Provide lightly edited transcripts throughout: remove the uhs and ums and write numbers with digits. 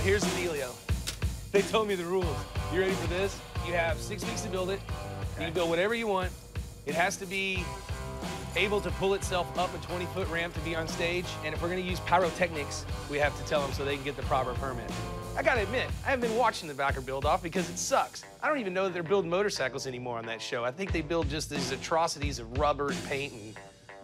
here's the dealio. They told me the rules. You ready for this? You have 6 weeks to build it. You can build whatever you want. It has to be able to pull itself up a 20-foot ramp to be on stage. And if we're gonna use pyrotechnics, we have to tell them so they can get the proper permit. I gotta admit, I haven't been watching the backer build-off because it sucks. I don't even know that they're building motorcycles anymore on that show. I think they build just these atrocities of rubber and paint and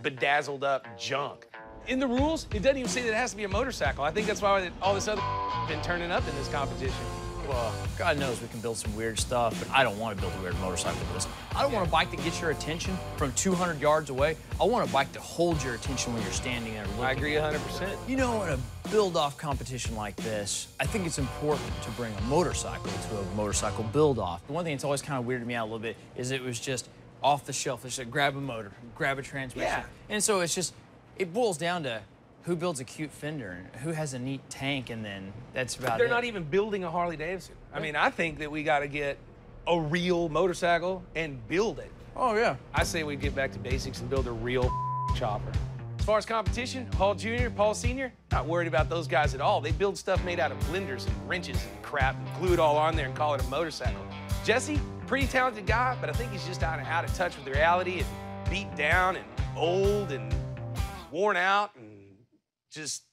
bedazzled up junk. In the rules, it doesn't even say that it has to be a motorcycle. I think that's why all this other been turning up in this competition. Well, God knows we can build some weird stuff, but I don't want to build a weird motorcycle with this. I don't want a bike that gets your attention from 200 yards away. I want a bike to hold your attention when you're standing there looking. I agree 100%. You know, in a build-off competition like this, I think it's important to bring a motorcycle to a motorcycle build-off. The one thing that's always kind of weirded me out a little bit is it was just off the shelf. It's like grab a motor, grab a transmission. Yeah. And so it's just, it boils down to who builds a cute fender and who has a neat tank, and then that's about it. They're not even building a Harley Davidson. I mean, I think that we got to get a real motorcycle and build it. Oh, yeah. I say we get back to basics and build a real chopper. As far as competition, Paul Jr., Paul Sr., not worried about those guys at all. They build stuff made out of blenders and wrenches and crap and glue it all on there and call it a motorcycle. Jesse, pretty talented guy, but I think he's just out of touch with reality and beat down and old and worn out and just,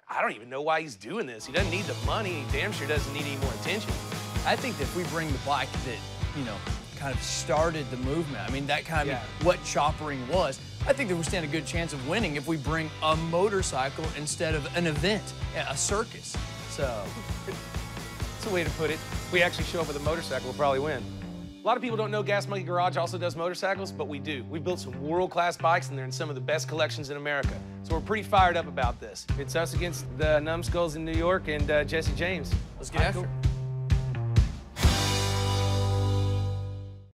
I don't even know why he's doing this. He doesn't need the money. He damn sure doesn't need any more attention. I think that if we bring the bike that, you know, kind of started the movement, I mean, that kind of what choppering was, I think that we stand a good chance of winning if we bring a motorcycle instead of an event, a circus. So, that's a way to put it. If we actually show up with a motorcycle, we'll probably win. A lot of people don't know Gas Monkey Garage also does motorcycles, but we do. We've built some world-class bikes, and they're in some of the best collections in America. So we're pretty fired up about this. It's us against the Numbskulls in New York and Jesse James. Let's get after it.